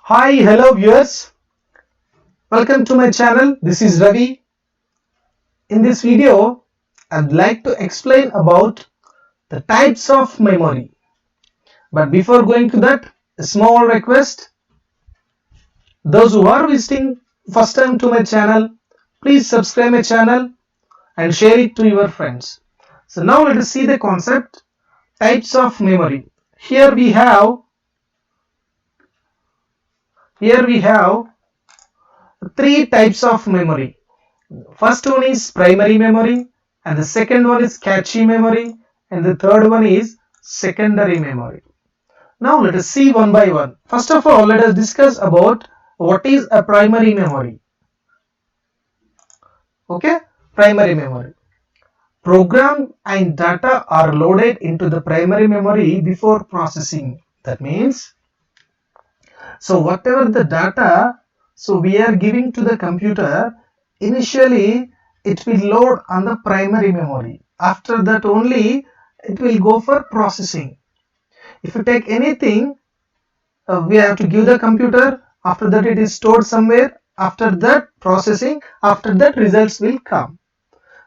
Hi, hello viewers. Welcome to my channel. This is Ravi. In this video, I'd like to explain about the types of memory. But before going to that, a small request. Those who are visiting first time to my channel, please subscribe my channel and share it to your friends. So now let us see the concept types of memory. Here we have three types of memory. First one is primary memory, and the second one is cache memory, and the third one is secondary memory. Now let us see one by one. First of all, let us discuss about what is a primary memory. Okay, primary memory. Program and data are loaded into the primary memory before processing. That means, so whatever the data, so we are giving to the computer, initially it will load on the primary memory. After that only it will go for processing. If you take anything, we have to give the computer, after that it is stored somewhere, after that processing, after that results will come.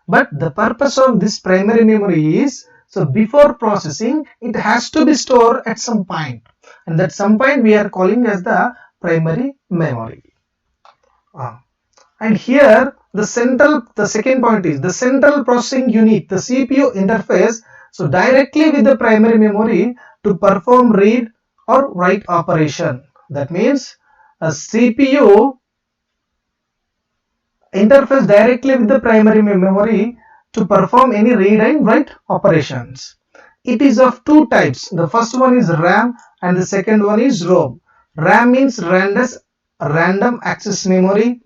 But the purpose of this primary memory is, so before processing it has to be stored at some point, and that some point we are calling as the primary memory. And here the second point is the central processing unit, the CPU interface, so directly with the primary memory to perform read or write operation. That means a CPU interface directly with the primary memory to perform any read and write operations. It is of two types. The first one is RAM and the second one is ROM. RAM means random access memory.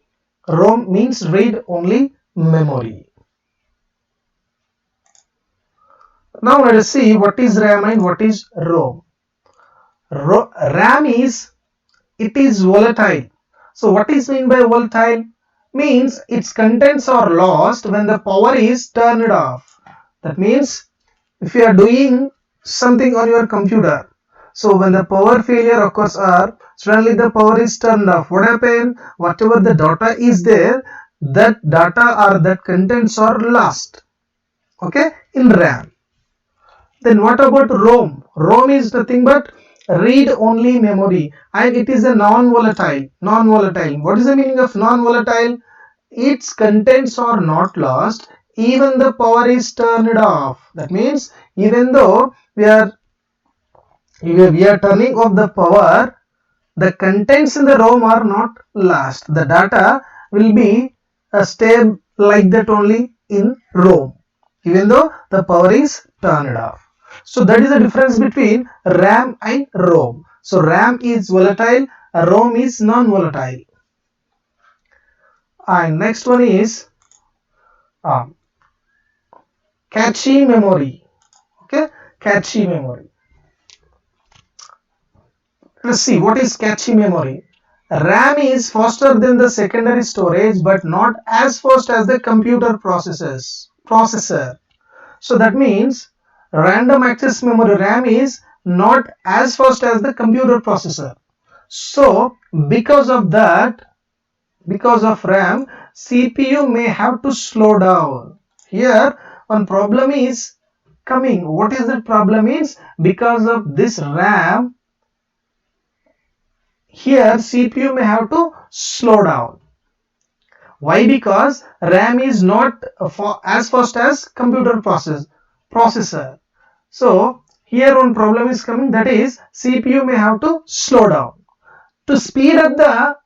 ROM means read only memory. Now let us see what is RAM and what is ROM. RAM is, it is volatile. So what is mean by volatile? Means its contents are lost when the power is turned off. That means if you are doing something on your computer, so when the power failure occurs or suddenly the power is turned off, what happens? Whatever the data is there, that data or that contents are lost. Okay, in RAM. Then what about ROM? ROM is nothing but read only memory, and it is a non-volatile. Non-volatile. What is the meaning of non-volatile? Its contents are not lost even the power is turned off. That means even though we are turning off the power, the contents in the ROM are not lost. The data will be stay like that only in ROM even though the power is turned off. So that is the difference between RAM and ROM. So RAM is volatile, ROM is non-volatile. And next one is cache memory. Okay, cache memory. Let's see what is cache memory. RAM is faster than the secondary storage but not as fast as the computer processor. So that means random access memory RAM is not as fast as the computer processor. So because of that, because of RAM, CPU may have to slow down. Here one problem is coming. What is that problem is? Because of this RAM, here CPU may have to slow down. Why? Because RAM is not as fast as computer processor. So here one problem is coming, that is CPU may have to slow down. To speed up the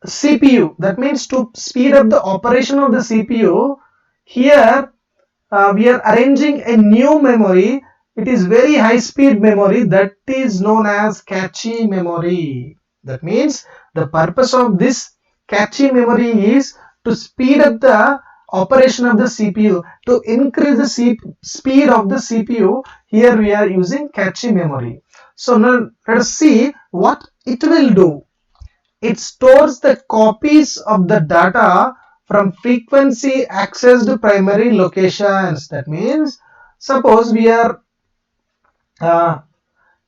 CPU, that means to speed up the operation of the CPU, here we are arranging a new memory. It is very high speed memory, that is known as cache memory. That means the purpose of this cache memory is to speed up the operation of the CPU, to increase the speed of the CPU. Here we are using cache memory. So now let us see what it will do. It stores the copies of the data from frequency accessed primary locations. That means suppose we are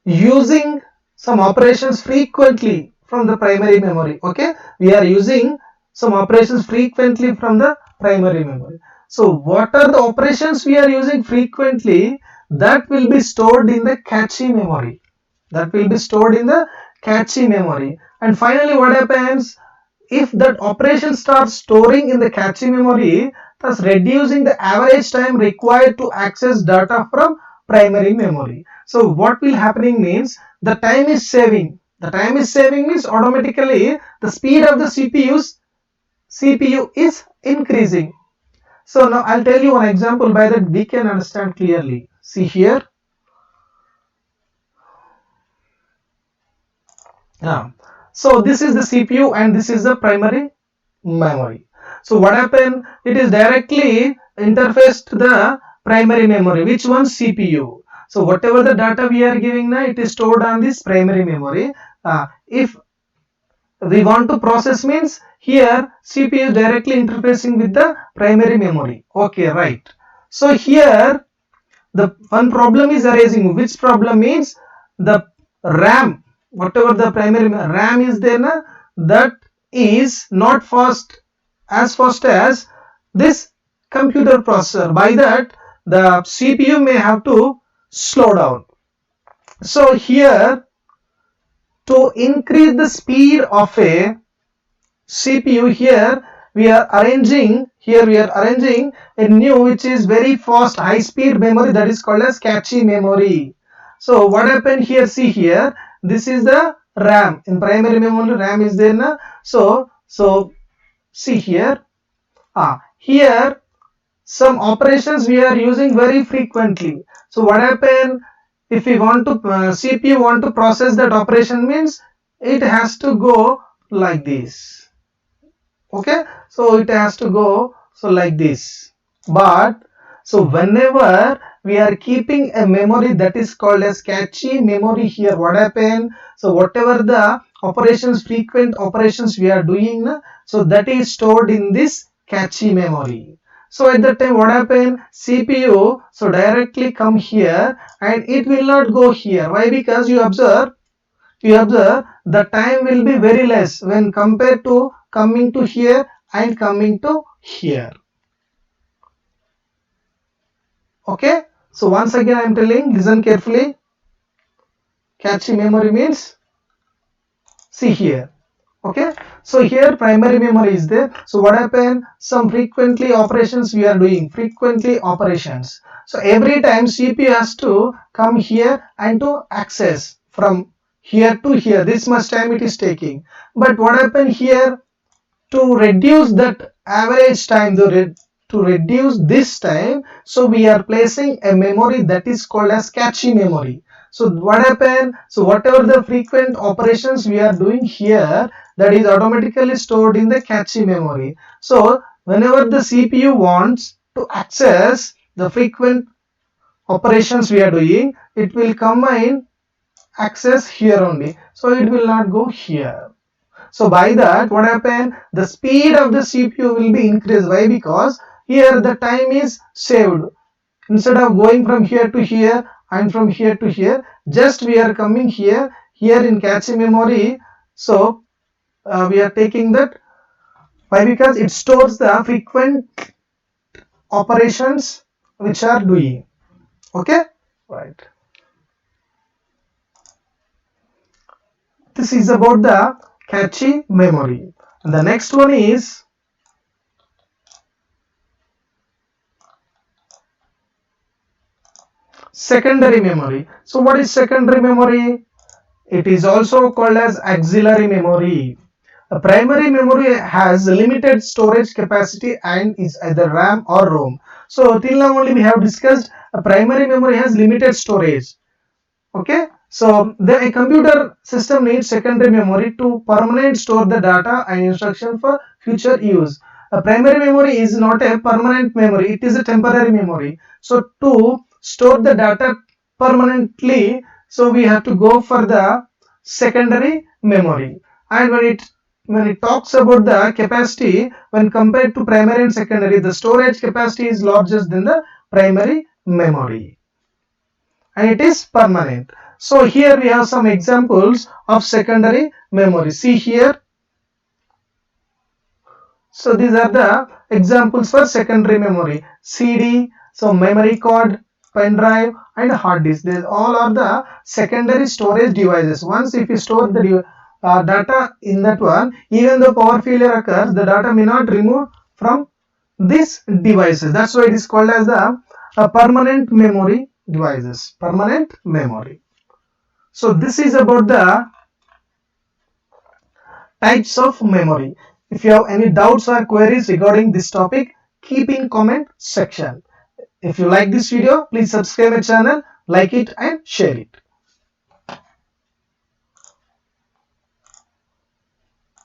using some operations frequently from the primary memory. Okay, we are using some operations frequently from the primary memory. So what are the operations we are using frequently? That will be stored in the cache memory. That will be stored in the cache memory. And finally what happens? If that operation starts storing in the cache memory, thus reducing the average time required to access data from primary memory. So what will happening means the time is saving. The time is saving means automatically the speed of the CPU is increasing. So now I'll tell you one example by that we can understand clearly. See here. Now, so this is the CPU and this is the primary memory. So what happened? It is directly interfaced to the primary memory. Which one? CPU. So whatever the data we are giving now, it is stored on this primary memory. If we want to process means here CPU is directly interfacing with the primary memory. Okay, right. So here the one problem is arising. Which problem means the RAM, whatever the primary RAM is there na, that is not fast as this computer processor. By that the CPU may have to slow down. So here to increase the speed of a CPU, here we are arranging a new which is very fast high speed memory, that is called as cache memory. So what happened here? See here, this is the RAM. In primary memory RAM is there na? So see here, here some operations we are using very frequently. So what happened? If we want to CPU want to process that operation means it has to go like this. Okay, so it has to go so like this. But so whenever we are keeping a memory that is called as cache memory, here what happened? So whatever the operations, frequent operations we are doing, so that is stored in this cache memory. So at that time what happened? CPU so directly come here and it will not go here. Why? Because you observe the time will be very less when compared to coming to here and coming to here. Okay, so once again I am telling, listen carefully. Cache memory means, see here. Okay, so here primary memory is there. So what happened? Some frequently operations we are doing, frequently operations. So every time CPU has to come here and to access from here to here. This much time it is taking. But what happened here? To reduce that average time, to reduce this time, so we are placing a memory that is called as cache memory. So what happened? So whatever the frequent operations we are doing here, that is automatically stored in the cache memory. So whenever the CPU wants to access the frequent operations we are doing, it will come and access here only. So it will not go here. So by that what happened? The speed of the CPU will be increased. Why? Because here the time is saved. Instead of going from here to here and from here to here, just we are coming here in cache memory. So we are taking that. Why? Because it stores the frequent operations which are doing. Okay, right. This is about the cache memory. And the next one is secondary memory. So what is secondary memory? It is also called as auxiliary memory. A primary memory has limited storage capacity and is either RAM or ROM. So till now only we have discussed a primary memory has limited storage. Okay, so then a computer system needs secondary memory to permanently store the data and instruction for future use. A primary memory is not a permanent memory, it is a temporary memory. So to store the data permanently, so we have to go for the secondary memory. And when it talks about the capacity, when compared to primary and secondary, the storage capacity is larger than the primary memory and it is permanent. So here we have some examples of secondary memory. See here. So these are the examples for secondary memory. CD, so memory card, pen drive and hard disk. These all are the secondary storage devices. Once if you store the data in that one, even though power failure occurs, the data may not remove from these devices. That's why it is called as the permanent memory devices. Permanent memory. So this is about the types of memory. If you have any doubts or queries regarding this topic, keep in comment section. If you like this video, please subscribe my channel, like it and share it.